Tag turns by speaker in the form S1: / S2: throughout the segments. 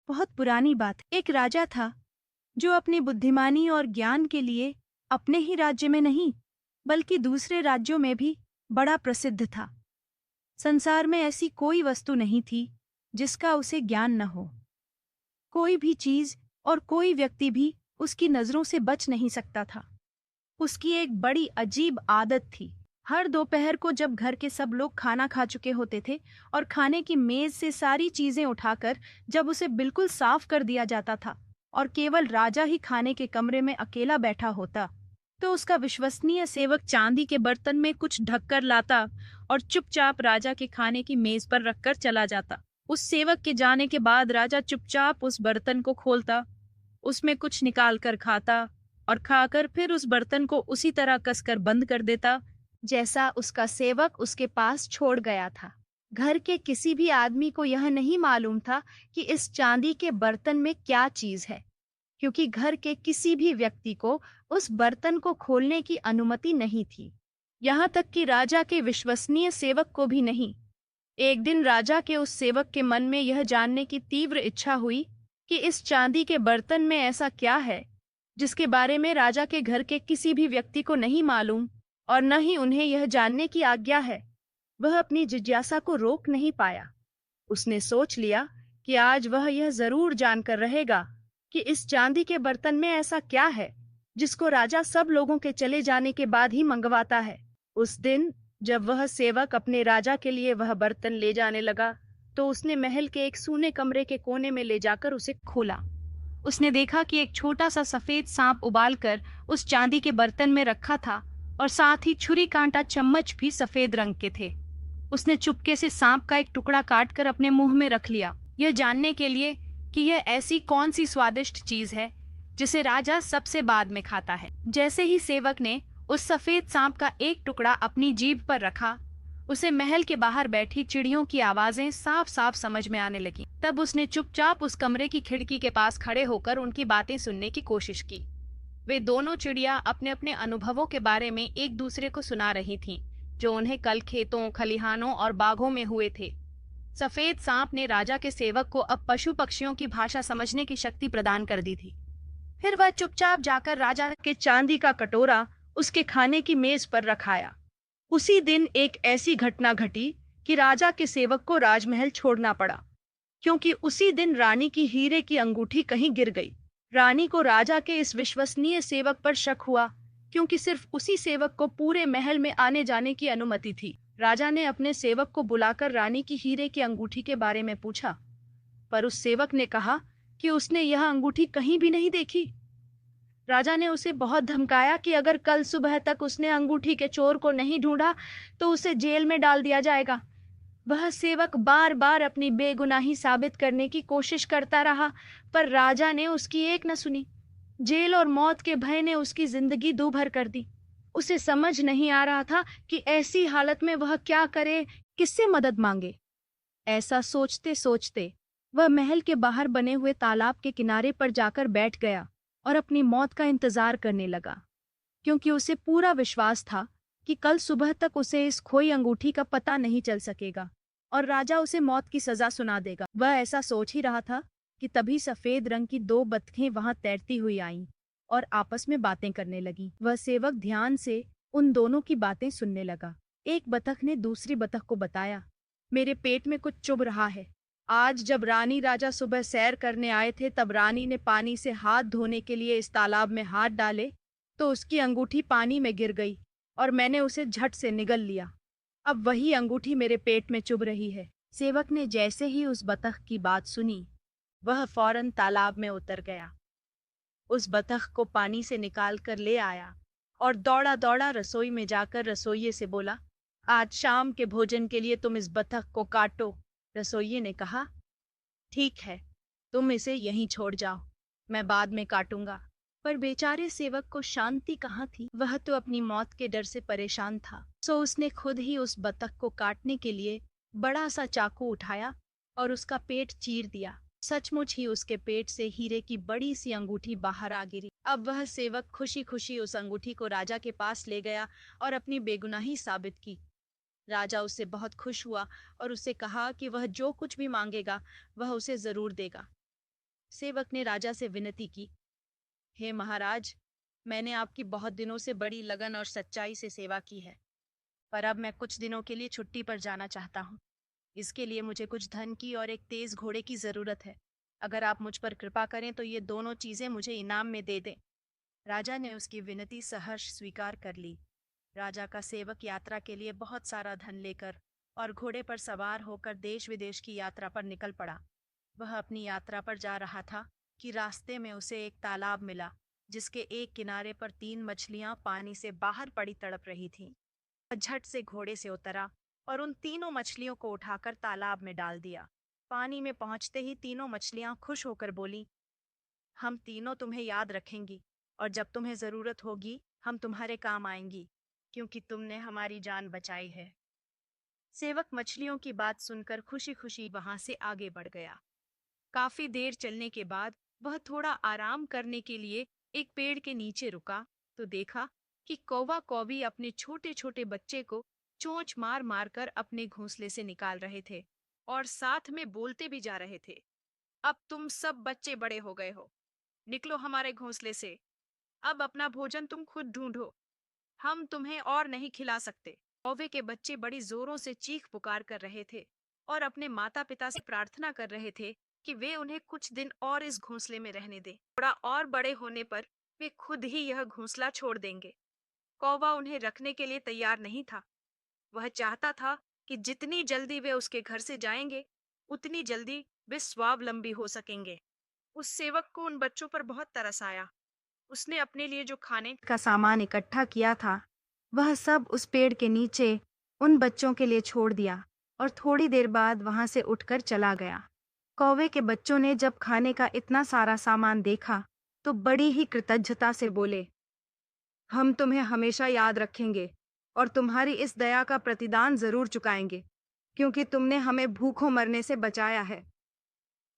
S1: बहुत पुरानी बात। एक राजा था जो अपनी बुद्धिमानी और ज्ञान के लिए अपने ही राज्य में नहीं बल्कि दूसरे राज्यों में भी बड़ा प्रसिद्ध था। संसार में ऐसी कोई वस्तु नहीं थी जिसका उसे ज्ञान न हो। कोई भी चीज और कोई व्यक्ति भी उसकी नजरों से बच नहीं सकता था। उसकी एक बड़ी अजीब आदत थी। हर दोपहर को जब घर के सब लोग खाना खा चुके होते थे और खाने की मेज से सारी चीजें उठाकर जब उसे बिल्कुल साफ कर दिया जाता था और केवल राजा ही खाने के कमरे में अकेला बैठा होता, तो उसका विश्वसनीय सेवक चांदी के बर्तन में कुछ ढककर लाता और चुपचाप राजा के खाने की मेज पर रखकर चला जाता। उस सेवक के जाने के बाद राजा चुपचाप उस बर्तन को खोलता, उसमें कुछ निकाल कर खाता और खाकर फिर उस बर्तन को उसी तरह कसकर बंद कर देता जैसा उसका सेवक उसके पास छोड़ गया था। घर के किसी भी आदमी को यह नहीं मालूम था कि इस चांदी के बर्तन में क्या चीज है, क्योंकि घर के किसी भी व्यक्ति को उस बर्तन को खोलने की अनुमति नहीं थी, यहाँ तक कि राजा के विश्वसनीय सेवक को भी नहीं। एक दिन राजा के उस सेवक के मन में यह जानने की तीव्र इच्छा हुई कि इस चांदी के बर्तन में ऐसा क्या है जिसके बारे में राजा के घर के किसी भी व्यक्ति को नहीं मालूम और न ही उन्हें यह जानने की आज्ञा है। वह अपनी जिज्ञासा को रोक नहीं पाया। उसने सोच लिया कि आज वह यह जरूर जानकर रहेगा कि इस चांदी के बर्तन में ऐसा क्या है जिसको राजा सब लोगों के चले जाने के बाद ही मंगवाता है। उस दिन जब वह सेवक अपने राजा के लिए वह बर्तन ले जाने लगा, तो उसने महल के एक सूने कमरे के कोने में ले जाकर उसे खोला। उसने देखा कि एक छोटा सा सफेद सांप उबालकर उस चांदी के बर्तन में रखा था और साथ ही छुरी कांटा चम्मच भी सफेद रंग के थे। उसने चुपके से सांप का एक टुकड़ा काटकर अपने मुंह में रख लिया, यह जानने के लिए कि यह ऐसी कौन सी स्वादिष्ट चीज है जिसे राजा सबसे बाद में खाता है। जैसे ही सेवक ने उस सफेद सांप का एक टुकड़ा अपनी जीभ पर रखा, उसे महल के बाहर बैठी चिड़ियों की आवाजें साफ साफ समझ में आने लगी। तब उसने चुपचाप उस कमरे की खिड़की के पास खड़े होकर उनकी बातें सुनने की कोशिश की। वे दोनों चिड़िया अपने अपने अनुभवों के बारे में एक दूसरे को सुना रही थीं, जो उन्हें कल खेतों, खलिहानों और बागों में हुए थे। सफेद सांप ने राजा के सेवक को अब पशु पक्षियों की भाषा समझने की शक्ति प्रदान कर दी थी। फिर वह चुपचाप जाकर राजा के चांदी का कटोरा उसके खाने की मेज पर रखाया। उसी दिन एक ऐसी घटना घटी कि राजा के सेवक को राजमहल छोड़ना पड़ा, क्योंकि उसी दिन रानी की हीरे की अंगूठी कहीं गिर गई। रानी को राजा के इस विश्वसनीय सेवक पर शक हुआ, क्योंकि सिर्फ उसी सेवक को पूरे महल में आने जाने की अनुमति थी। राजा ने अपने सेवक को बुलाकर रानी की हीरे की अंगूठी के बारे में पूछा, पर उस सेवक ने कहा कि उसने यह अंगूठी कहीं भी नहीं देखी। राजा ने उसे बहुत धमकाया कि अगर कल सुबह तक उसने अंगूठी के चोर को नहीं ढूंढा तो उसे जेल में डाल दिया जाएगा। वह सेवक बार बार अपनी बेगुनाही साबित करने की कोशिश करता रहा, पर राजा ने उसकी एक न सुनी। जेल और मौत के भय ने उसकी जिंदगी दूभर कर दी। उसे समझ नहीं आ रहा था कि ऐसी हालत में वह क्या करे, किससे मदद मांगे। ऐसा सोचते सोचते वह महल के बाहर बने हुए तालाब के किनारे पर जाकर बैठ गया और अपनी मौत का इंतजार करने लगा, क्योंकि उसे पूरा विश्वास था कि कल सुबह तक उसे इस खोई अंगूठी का पता नहीं चल सकेगा और राजा उसे मौत की सजा सुना देगा। वह ऐसा सोच ही रहा था कि तभी सफेद रंग की दो बतखें वहां तैरती हुई आईं और आपस में बातें करने लगी। वह सेवक ध्यान से उन दोनों की बातें सुनने लगा। एक बतख ने दूसरी बतख को बताया, मेरे पेट में कुछ चुभ रहा है। आज जब रानी राजा सुबह सैर करने आए थे, तब रानी ने पानी से हाथ धोने के लिए इस तालाब में हाथ डाले तो उसकी अंगूठी पानी में गिर गई और मैंने उसे झट से निगल लिया। अब वही अंगूठी मेरे पेट में चुभ रही है। सेवक ने जैसे ही उस बतख की बात सुनी, वह फौरन तालाब में उतर गया, उस बतख को पानी से निकाल कर ले आया और दौड़ा दौड़ा रसोई में जाकर रसोइये से बोला, आज शाम के भोजन के लिए तुम इस बतख को काटो। रसोइये ने कहा, ठीक है, तुम इसे यहीं छोड़ जाओ, मैं बाद में काटूंगा। पर बेचारे सेवक को शांति कहाँ थी। वह तो अपनी मौत के डर से परेशान था। सो उसने खुद ही उस बतख को काटने के लिए बड़ा सा चाकू उठाया और उसका पेट चीर दिया। सचमुच ही उसके पेट से हीरे की बड़ी सी अंगूठी बाहर आ गिरी। अब वह सेवक खुशी खुशी उस अंगूठी को राजा के पास ले गया और अपनी बेगुनाही साबित की। राजा उससे बहुत खुश हुआ और उससे कहा कि वह जो कुछ भी मांगेगा वह उसे जरूर देगा। सेवक ने राजा से विनती की, हे महाराज, मैंने आपकी बहुत दिनों से बड़ी लगन और सच्चाई से सेवा की है, पर अब मैं कुछ दिनों के लिए छुट्टी पर जाना चाहता हूँ। इसके लिए मुझे कुछ धन की और एक तेज घोड़े की जरूरत है। अगर आप मुझ पर कृपा करें तो ये दोनों चीजें मुझे इनाम में दे दें। राजा ने उसकी विनती सहर्ष स्वीकार कर ली। राजा का सेवक यात्रा के लिए बहुत सारा धन लेकर और घोड़े पर सवार होकर देश विदेश की यात्रा पर निकल पड़ा। वह अपनी यात्रा पर जा रहा था कि रास्ते में उसे एक तालाब मिला, जिसके एक किनारे पर 3 मछलियां पानी से बाहर पड़ी तड़प रही थीं। वह झट से घोड़े से उतरा और उन तीनों मछलियों को उठाकर तालाब में डाल दिया। पानी में पहुंचते ही तीनों मछलियां खुश होकर बोली, हम तीनों तुम्हें याद रखेंगी और जब तुम्हें जरूरत होगी हम तुम्हारे काम आएंगी, क्योंकि तुमने हमारी जान बचाई है। सेवक मछलियों की बात सुनकर खुशी खुशी वहां से आगे बढ़ गया। काफी देर चलने के बाद वह थोड़ा आराम करने के लिए एक पेड़ के नीचे रुका तो देखा कि कौवा कौवी अपने छोटे छोटे बच्चे को चोंच मार मार कर अपने घोंसले से निकाल रहे थे और साथ में बोलते भी जा रहे थे, अब तुम सब बच्चे बड़े हो गए हो, निकलो हमारे घोंसले से। अब अपना भोजन तुम खुद ढूंढो, हम तुम्हें और नहीं खिला सकते। कौवे के बच्चे बड़ी जोरों से चीख पुकार कर रहे थे और अपने माता पिता से प्रार्थना कर रहे थे कि वे उन्हें कुछ दिन और इस घोंसले में रहने दें। थोड़ा और बड़े होने पर वे खुद ही यह घोंसला छोड़ देंगे। कौवा उन्हें रखने के लिए तैयार नहीं था। वह चाहता था कि जितनी जल्दी वे उसके घर से जाएंगे, उतनी जल्दी वे स्वावलंबी हो सकेंगे। उस सेवक को उन बच्चों पर बहुत तरस आया। उसने अपने लिए जो खाने का सामान इकट्ठा किया था, वह सब उस पेड़ के नीचे उन बच्चों के लिए छोड़ दिया और थोड़ी देर बाद वहां से उठकर चला गया। कौवे के बच्चों ने जब खाने का इतना सारा सामान देखा, तो बड़ी ही कृतज्ञता से बोले, हम तुम्हें हमेशा याद रखेंगे और तुम्हारी इस दया का प्रतिदान जरूर चुकाएंगे, क्योंकि तुमने हमें भूखों मरने से बचाया है।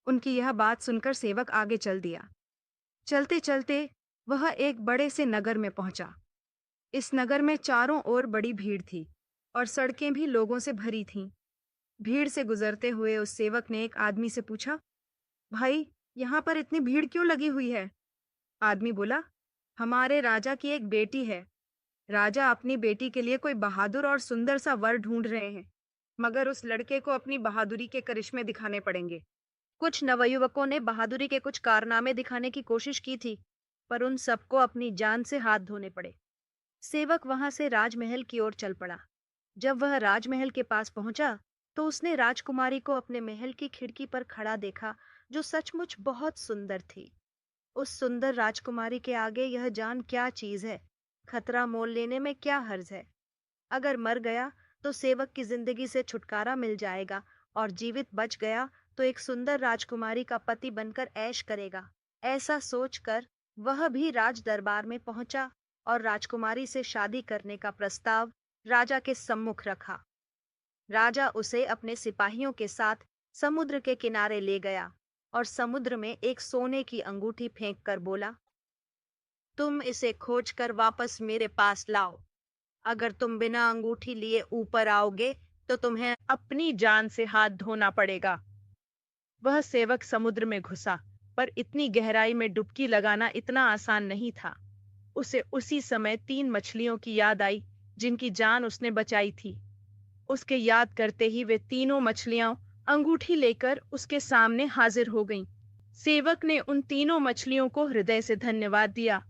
S1: उनकी यह बात सुनकर सेवक आगे चल दिया। चलते चलते वह एक बड़े से नगर में पहुंचा। इस नगर में चारों ओर बड़ी भीड़ थी और सड़कें भी लोगों से भरी थीं। भीड़ से गुजरते हुए उस सेवक ने एक आदमी से पूछा, भाई, यहाँ पर इतनी भीड़ क्यों लगी हुई है? आदमी बोला, हमारे राजा की एक बेटी है। राजा अपनी बेटी के लिए कोई बहादुर और सुंदर सा वर ढूंढ रहे हैं, मगर उस लड़के को अपनी बहादुरी के करिश्मे दिखाने पड़ेंगे। कुछ नवयुवकों ने बहादुरी के कुछ कारनामे दिखाने की कोशिश की थी, पर उन सबको अपनी जान से हाथ धोने पड़े। सेवक वहां से राजमहल की ओर चल पड़ा। जब वह राजमहल के पास पहुंचा, तो उसने राजकुमारी को अपने महल की खिड़की पर खड़ा देखा, जो सचमुच बहुत सुंदर थी। उस सुंदर राजकुमारी के आगे यह जान क्या चीज है, खतरा मोल लेने में क्या हर्ज है। अगर मर गया तो सेवक की जिंदगी से छुटकारा मिल जाएगा और जीवित बच गया तो एक सुंदर राजकुमारी का पति बनकर ऐश करेगा। ऐसा सोचकर वह भी राज दरबार में पहुंचा और राजकुमारी से शादी करने का प्रस्ताव राजा के सम्मुख रखा। राजा उसे अपने सिपाहियों के साथ समुद्र के किनारे ले गया और समुद्र में एक सोने की अंगूठी फेंक कर बोला, तुम इसे खोजकर वापस मेरे पास लाओ। अगर तुम बिना अंगूठी लिए ऊपर आओगे तो तुम्हें अपनी जान से हाथ धोना पड़ेगा। वह सेवक समुद्र में घुसा, पर इतनी गहराई में डुबकी लगाना इतना आसान नहीं था। उसे उसी समय 3 मछलियों की याद आई, जिनकी जान उसने बचाई थी। उसके याद करते ही वे तीनों मछलियां अंगूठी लेकर उसके सामने हाजिर हो गईं। सेवक ने उन तीनों मछलियों को हृदय से धन्यवाद दिया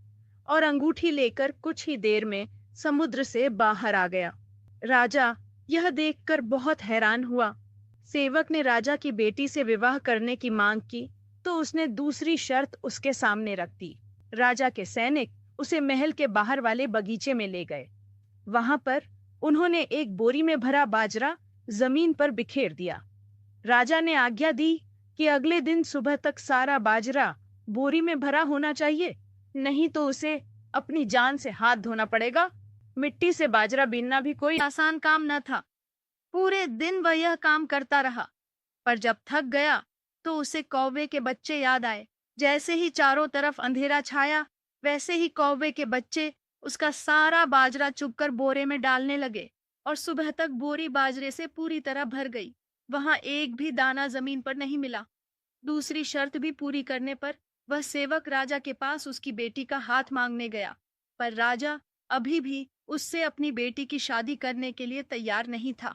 S1: और अंगूठी लेकर कुछ ही देर में समुद्र से बाहर आ गया। राजा यह देखकर बहुत हैरान हुआ। सेवक ने राजा की बेटी से विवाह करने की मांग की, तो उसने दूसरी शर्त उसके सामने रख दी। राजा के सैनिक उसे महल के बाहर वाले बगीचे में ले गए। वहां पर उन्होंने एक बोरी में भरा बाजरा जमीन पर बिखेर दिया। राजा ने आज्ञा दी कि अगले दिन सुबह तक सारा बाजरा बोरी में भरा होना चाहिए, नहीं तो उसे अपनी जान से हाथ धोना पड़ेगा। मिट्टी से बाजरा बीनना भी कोई आसान काम न था। पूरे दिन वह यह काम करता रहा, पर जब थक गया तो उसे कौवे के बच्चे याद आए। जैसे ही चारों तरफ अंधेरा छाया, वैसे ही कौवे के बच्चे उसका सारा बाजरा चुगकर बोरे में डालने लगे और सुबह तक बोरी बाजरे से पूरी तरह भर गई। वहां एक भी दाना जमीन पर नहीं मिला। दूसरी शर्त भी पूरी करने पर वह सेवक राजा के पास उसकी बेटी का हाथ मांगने गया, पर राजा अभी भी उससे अपनी बेटी की शादी करने के लिए तैयार नहीं था।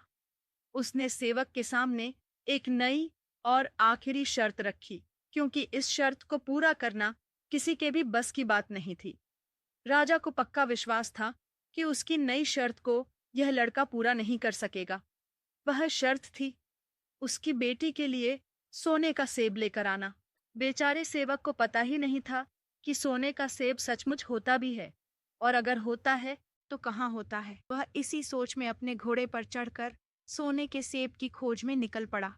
S1: उसने सेवक के सामने एक नई और आखिरी शर्त रखी, क्योंकि इस शर्त को पूरा करना किसी के भी बस की बात नहीं थी। राजा को पक्का विश्वास था कि उसकी नई शर्त को यह लड़का पूरा नहीं कर सकेगा। वह शर्त थी उसकी बेटी के लिए सोने का सेब लेकर आना। बेचारे सेवक को पता ही नहीं था कि सोने का सेब सचमुच होता भी है, और अगर होता है तो कहाँ होता है। वह इसी सोच में अपने घोड़े पर चढ़कर सोने के सेब की खोज में निकल पड़ा,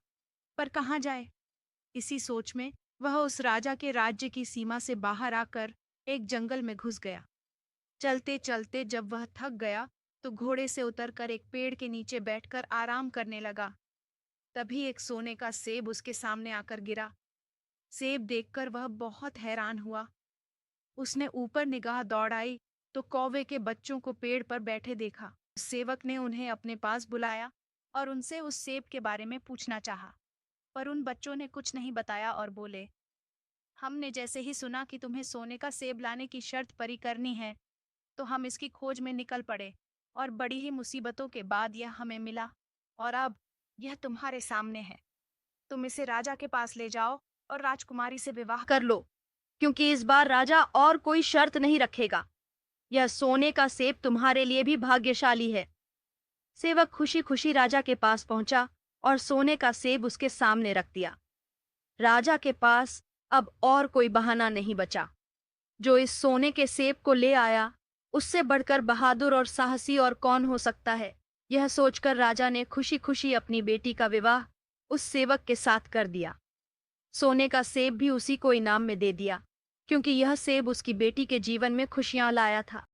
S1: पर कहाँ जाए। इसी सोच में वह उस राजा के राज्य की सीमा से बाहर आकर एक जंगल में घुस गया। चलते चलते जब वह थक गया तो घोड़े से उतरकर एक पेड़ के नीचे बैठकर आराम करने लगा। तभी एक सोने का सेब उसके सामने आकर गिरा। सेब देखकर वह बहुत हैरान हुआ। उसने ऊपर निगाह दौड़ाई तो कौवे के बच्चों को पेड़ पर बैठे देखा। सेवक ने उन्हें अपने पास बुलाया और उनसे उस सेब के बारे में पूछना चाहा, पर उन बच्चों ने कुछ नहीं बताया और बोले, हमने जैसे ही सुना कि तुम्हें सोने का सेब लाने की शर्त पूरी करनी है, तो हम इसकी खोज में निकल पड़े, और बड़ी ही मुसीबतों के बाद यह हमें मिला, और अब यह तुम्हारे सामने है। तुम इसे राजा के पास ले जाओ और राजकुमारी से विवाह कर लो, क्योंकि इस बार राजा और कोई शर्त नहीं रखेगा। यह सोने का सेब तुम्हारे लिए भी भाग्यशाली है। सेवक खुशी खुशी राजा के पास पहुंचा और सोने का सेब उसके सामने रख दिया। राजा के पास अब और कोई बहाना नहीं बचा। जो इस सोने के सेब को ले आया, उससे बढ़कर बहादुर और साहसी और कौन हो सकता है। यह सोचकर राजा ने खुशी खुशी अपनी बेटी का विवाह उस सेवक के साथ कर दिया। सोने का सेब भी उसी को इनाम में दे दिया, क्योंकि यह सेब उसकी बेटी के जीवन में खुशियां लाया था।